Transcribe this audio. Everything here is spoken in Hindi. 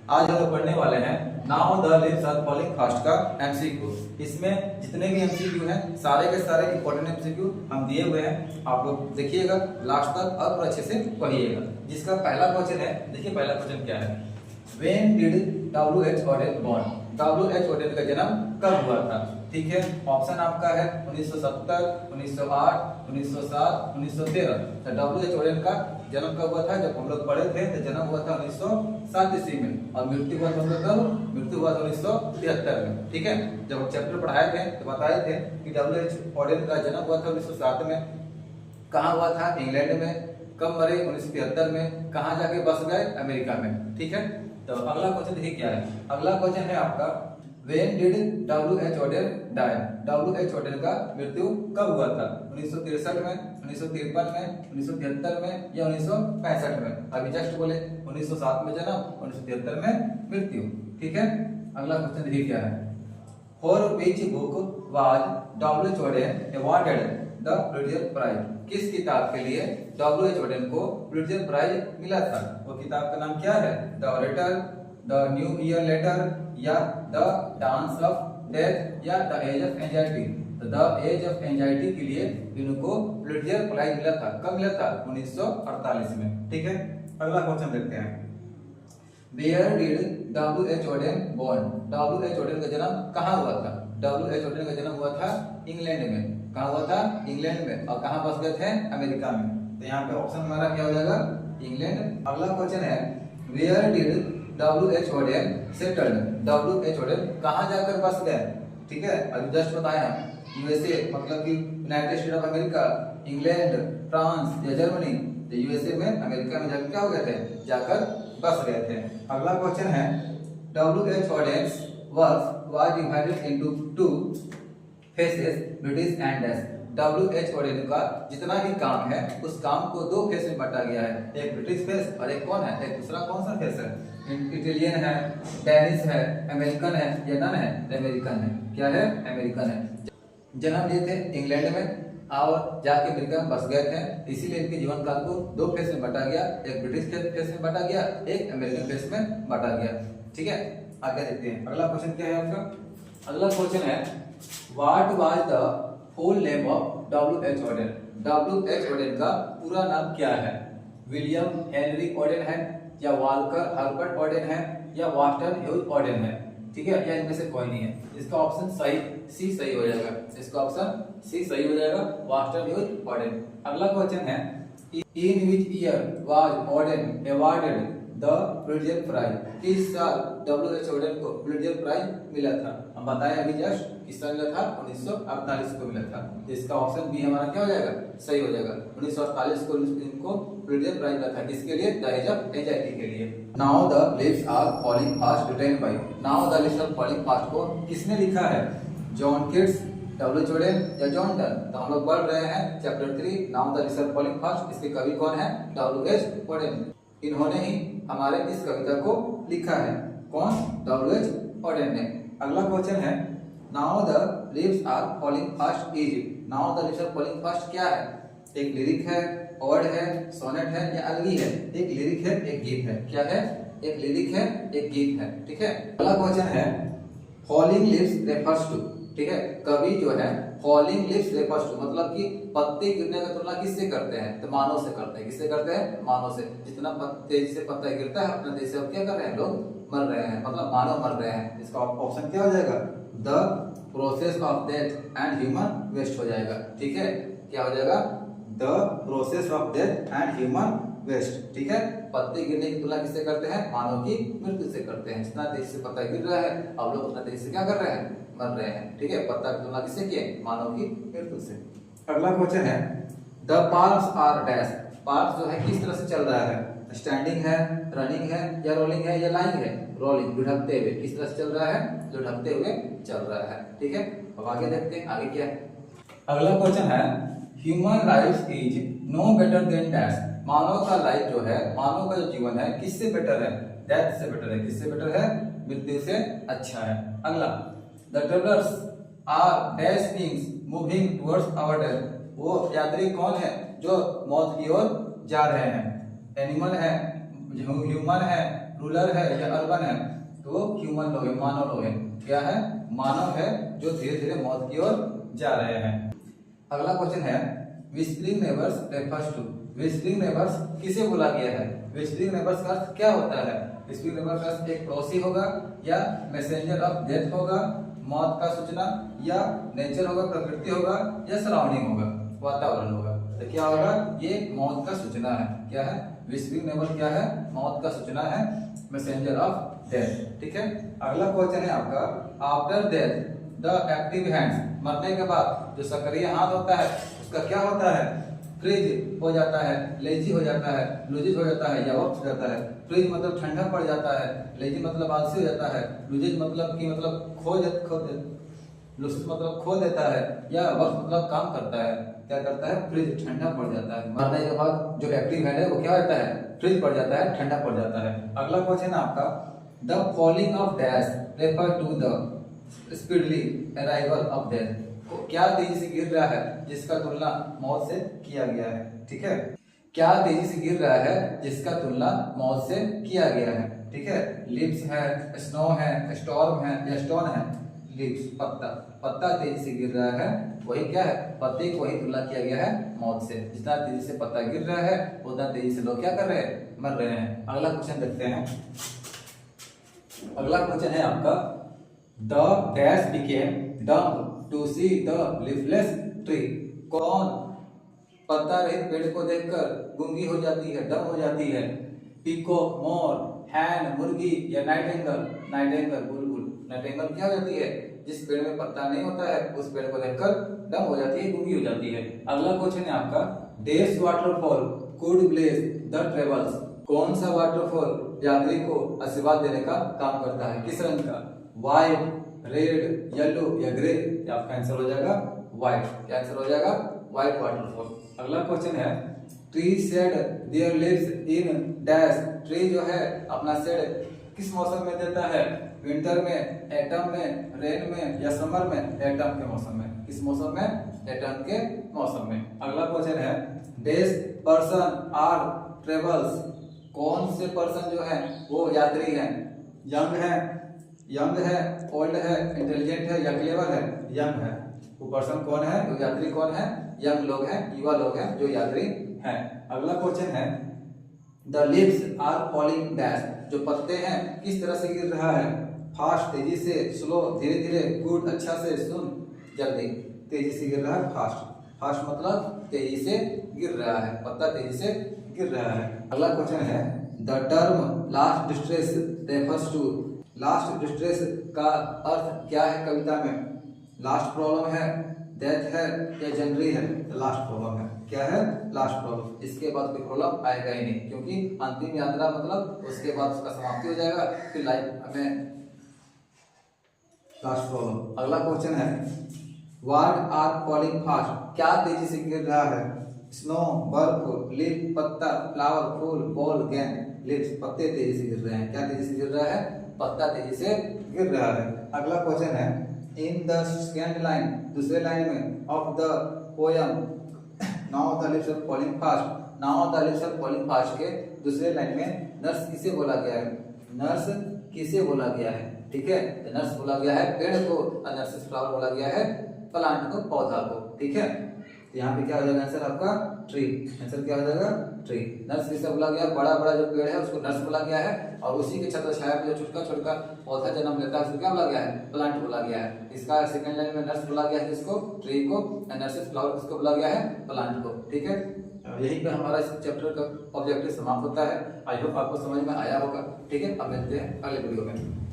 आज हम लोग पढ़ने वाले हैं now the leaves are falling fast का एमसीक्यू। इसमें जितने भी एमसीक्यू हैं सारे के सारे इंपॉर्टेंट एमसीक्यू हम दिए हुए हैं, आप लोग देखिएगा लास्ट तक और अच्छे से पढ़िएगा। जिसका पहला क्वेश्चन है, देखिए पहला क्वेश्चन क्या है। When did W.H. Auden born? W.H. Auden का जन्म कब हुआ था? ठीक है, ऑप्शन आपका है 1970, 1908, 1907, 1913। तो W.H. ऑडेन का जन्म कब हुआ था? जब हम लोग पढ़े थे तो जन्म हुआ था 1907 ईस्वी में और मृत्यु हुआ था मृत्यु हुआ था 1973 में। ठीक है, जब हम चैप्टर पढ़ाए थे तो बताए थे कि W.H. ऑडेन का जन्म हुआ था 1907 में। कहाँ हुआ था? इंग्लैंड में। कब मरे? 1973 में। कहाँ जाके बस गए? अमेरिका में। ठीक है, तो अगला क्वेश्चन देखिए क्या है। अगला क्वेश्चन है आपका when did W.H. Auden die? W.H. Auden का मृत्यु कब हुआ था? 1963 में, 1953 में, 1973 में या 1965 में? अभी जस्ट बोले 1907 में जन्म, 1973 में मृत्यु। ठीक है, अगला क्वेश्चन देखिए क्या है। For which book was W.H. Auden awarded the Pulitzer prize? किस किताब के लिए W.H. ऑडेन को पुलित्जर प्राइज मिला था? वो किताब का नाम क्या है? The orator, the new year later या द डांस ऑफ डेथ या द एज ऑफ एंजाइटी? तो द एज ऑफ एंजाइटी के लिए इनको पुलित्जर प्राइज मिला था। कब मिला था? 1948 में। ठीक है, अगला क्वेश्चन देखते हैं। Where did W.H. Auden born? W.H. Auden का जन्म कहाँ हुआ था? W.H. ऑडेन का जन्म हुआ था इंग्लैंड में। कहाँ हुआ था? इंग्लैंड में। और कहाँ बस गए थे? अमेरिका में। तो यहाँ पे ऑप्शन हमारा क्या हो जाएगा? इंग्लैंड। अगला क्वेश्चन है where did W.H. Auden settled? W.H. Auden कहाँ जाकर बस गए? ठीक है, अभी जस्ट बताया हम यूएसए मतलब कि United state of America, England, France या जर्मनी। तो यूएसए में, अमेरिका में जाकर क्या हो गए थे? जाकर बस गए थे। अगला क्वेश्चन है W.H. Auden's work was divided into two phases, British and dash. W.H. Auden का जितना भी काम है उस काम को दो फेस में बांटा गया है, एक ब्रिटिश फेस और एक कौन है? एक दूसरा कौन सा फेस है? इटालियन है, डेनिश है, अमेरिकन है या नन है? अमेरिकन है। क्या है? अमेरिकन है। जन्म लिए थे इंग्लैंड में और जाके अमेरिका में बस गए थे, इसीलिए इनके जीवन काल को दो फेस में बांटा गया, एक ब्रिटिश फेस में बांटा गया, एक अमेरिकन फेस में बांटा गया। ठीक है, आगे देखते हैं अगला क्वेश्चन क्या है आपका। अगला क्वेश्चन है what was the full name of W.H. Odean? W.H. Auden का पूरा नाम क्या है? विलियम हेनरी ऑडेन है या वाल्कर हर्बर्ट ऑडेन है या वास्टन ह्यूज ऑडेन है? ठीक है, या इनमें से कोई नहीं है। इसका ऑप्शन सही सी सही हो जाएगा। इसका ऑप्शन सी सही हो जाएगा, वास्टन ह्यूज ऑडेन। अगला क्वेश्चन है in which year was Auden awarded the Pulitzer prize? किस साल W.H. ऑडेन को पुलित्जर प्राइज मिला था? हम बताएं अभी जस्ट किस साल मिला था? 1948 को मिला था। इसका ऑप्शन बी हमारा क्या हो जाएगा? सही हो जाएगा। 1948 को इनको पुलित्जर प्राइज मिला था। किसके लिए? द एज ऑफ एंजाइटी के लिए। Now the leaves are falling fast written by. Now the leaves are falling fast को किसने लिखा है? John Keats, W.H. ऑडेन या जॉन डन? तो हम लोग पढ़ रहे हैं chapter 3 now the leaves are falling fast. इसके कवि कौन है? W.H. ऑडेन। इन्होंने ही हमारे इस कविता को लिखा है। कौन? W.H. ऑडेन ने। अगला क्वेश्चन है now the leaves are falling fast is. Now the leaves are falling fast क्या है? एक लिरिक है, ऑड है, सोनेट है या अलगी है? एक लिरिक है, एक गीत है। क्या है? एक लिरिक है, एक गीत है। ठीक है, अगला क्वेश्चन है फॉलिंग लीव्स रेफर्स टू। ठीक है, कवि जो है फॉलिंग लीव्स रेफर्स टू मतलब कि पत्ते गिरने का तुलना किससे करते हैं? तो मानव से करते हैं। किससे करते हैं? मानव से। जितना तेजी से पत्ता गिरता है अपने देश से अब क्या कर रहे हैं? लोग मर रहे हैं, मतलब मानव मर रहे हैं। इसका ऑप्शन क्या हो जाएगा? The process of death and human waste हो जाएगा। ठीक है, क्या हो जाएगा? The process of death and human waste. ठीक है, पत्ते गिरने की तुलना किससे करते हैं? मानव की मृत्यु से करते हैं। जितना तेजी से पत्ता गिर रहा है अब लोग उतना तेजी से क्या कर रहे हैं? मर रहे हैं। ठीक है, पत्ता की तुलना किससे किए? मानव की मृत्यु से। अगला क्वेश्चन है the parks are dash. Park जो है किस तरह से चल रहा है? स्टैंडिंग है, रनिंग है या रोलिंग है या लाइंग है? रोलिंग, लुढ़कते हुए। किस तरह से चल रहा है? लुढ़कते हुए चल रहा है। ठीक है, अब आगे देखते हैं आगे क्या है। अगला क्वेश्चन है human life is no better than dash. मानव का लाइफ जो है, मानव का जो जीवन है किससे बेटर है? डेथ से बेटर है। किससे बेटर है? मृत्यु से अच्छा है। अगला the travellers are dash beings moving towards our death. वो यात्री कौन है जो मौत की ओर जा रहे हैं? एनिमल है, ह्यूमन है, रूरल है या अर्बन है, तो ह्यूमन लोग है, मानव लोग है। क्या है? मानव है जो धीरे धीरे मौत की ओर जा रहे हैं। अगला क्वेश्चन है whispering neighbours refers to. Whispering neighbours किसे बोला गया है? विस्परिंग नेबर्स का अर्थ क्या होता है? विस्परिंग नेबर्स का अर्थ एक पड़ोसी होगा, या मैसेंजर ऑफ डेथ होगा, मौत का सूचना, या नेचर होगा, प्रकृति होगा, या सराउंडिंग होगा, वातावरण होगा। तो क्या होगा? ये मौत का सूचना है। क्या है? विस्परिंग नेबर क्या है? मौत का सूचना है, मैसेंजर ऑफ डेथ। ठीक है। अगला क्वेश्चन है आपका after death the active hands. मरने के बाद जो सक्रिय हाथ होता है उसका क्या होता है? फ्रीज हो जाता है, लेजी हो जाता है, लूजिज हो जाता है, या वक्त हो जाता है। फ्रीज मतलब ठंडा पड़ जाता है, लेजी मतलब आलसी हो जाता है, लूजिज मतलब कि लूजिज मतलब खो देता है, या वक्त मतलब काम करता है। क्या करता है? फ्रीज ठंडा पड़ जाता है। मरने के बाद जो एक्टिव हैंड है वो क्या होता है? फ्रीज पड़ जाता है, ठंडा पड़ जाता है। अगला क्वेश्चन है आपका the falling of dash refer to the speedily arrival of death. क्या तेजी से गिर रहा है जिसका तुलना मौत से किया गया है? ठीक है। क्या तेजी से गिर रहा है जिसका तुलना मौत से किया गया है? ठीक है। लिप्स है, स्नो है, स्टॉर्म है, या स्टोन है। लिप्स पत्ता तेजी से गिर रहा है, वही क्या है? पत्ते को वही तुलना किया गया है मौत से। जितना तेजी से पत्ता गिर रहा है उतना तेजी से लोग क्या कर रहे हैं? मर रहे हैं। अगला क्वेश्चन देखते हैं। अगला क्वेश्चन है आपका the dash became dumb to see the leafless tree. कौन पत्ता रहित पेड़ को देखकर गूंगी हो जाती है, डम हो जाती है? पीकॉक, मोर, हैन, मुर्गी, या नाइटिंगेल, बुलबुल। नाइटिंगेल क्या हो जाती है? जिस पेड़ में पत्ता नहीं होता है उस पेड़ को देखकर डम हो जाती है, गूंगी हो जाती है। अगला क्वेश्चन है आपका dash waterfall could bless the travels. कौन सा वाटरफॉल यात्री को आशीर्वाद देने का काम करता है? किस रंग का? व्हाइट, रेड, येलो, या ग्रे? आपका आंसर हो जाएगा व्हाइट। क्या आंसर हो जाएगा? White waterfall. अगला क्वेश्चन है tree shade there leaves in dash. Tree जो है अपना शेड किस मौसम में देता है? विंटर में, एटम में, रेन में, या समर में? एटम के मौसम में। किस मौसम में? एटम के मौसम में। अगला क्वेश्चन है डैश पर्सन आर ट्रेवल्स। कौन से पर्सन जो है वो यात्री हैं? यंग है, ओल्ड है, इंटेलिजेंट है, या क्लेवर है? यंग है। वो पर्सन कौन है? जो यात्री कौन है? यंग लोग हैं, युवा लोग हैं जो यात्री हैं। अगला क्वेश्चन है the leaves are falling dash. जो पत्ते हैं किस तरह से गिर रहा है? फास्ट तेजी से, स्लो धीरे धीरे, गुड अच्छा से, सुन जल्दी। तेजी से गिर रहा है, फास्ट मतलब तेजी से गिर रहा है, पत्ता तेजी से गिर रहा है। अगला क्वेश्चन है the term last distress refers to. Last distress का अर्थ क्या है कविता में? लास्ट प्रॉब्लम है, डेथ है, या जनरी है? लास्ट प्रॉब्लम है। क्या है? Last problem. इसके बाद कोई प्रॉब्लम आएगा ही नहीं, क्योंकि अंतिम यात्रा मतलब उसके बाद उसका समाप्ति हो जाएगा, फिर लाइफ में लास्ट प्रॉब्लम। अगला क्वेश्चन है व्हाट आर फॉलिंग फास्ट। क्या तेजी से गिर रहा है? स्नो, बर्फ, लीफ पत्ता, फ्लावर फूल, बॉल गेंद। लीव्स पत्ते तेजी से गिर रहे हैं। क्या तेजी से गिर रहा है? पत्ता तेजी से गिर रहा है। अगला क्वेश्चन है इन द सेकंड लाइन, दूसरे लाइन में of the poem now the lips are falling fast. Now the lips are falling fast के दूसरे लाइन में नर्स किसे बोला गया है? नर्स किसे बोला गया है? ठीक है। नर्स बोला गया है पेड़ को, और नर्सिस फ्लावर बोला गया है प्लांट को, पौधा को। ठीक है। यहाँ पे क्या हो जाएगा आंसर आपका? ट्री। आंसर क्या हो जाएगा? ट्री। नर्स किसे बोला गया? बड़ा बड़ा जो पेड़ है उसको नर्स बोला गया है, और उसी के छत्र छाया में जो छोटा छोटा पौधा जन्म लेता है उसको क्या बोला गया है? प्लांट बोला गया है। इसका सेकंड लाइन में नर्स बोला गया है किसको? ट्री को। नर्सिस फ्लावर किसको बोला गया है? प्लांट को। ठीक है। यहीं पे हमारा इस चैप्टर का ऑब्जेक्टिव समाप्त होता है। आई होप आपको समझ में आया होगा। ठीक है। अब मिलते हैं अगले वीडियो में।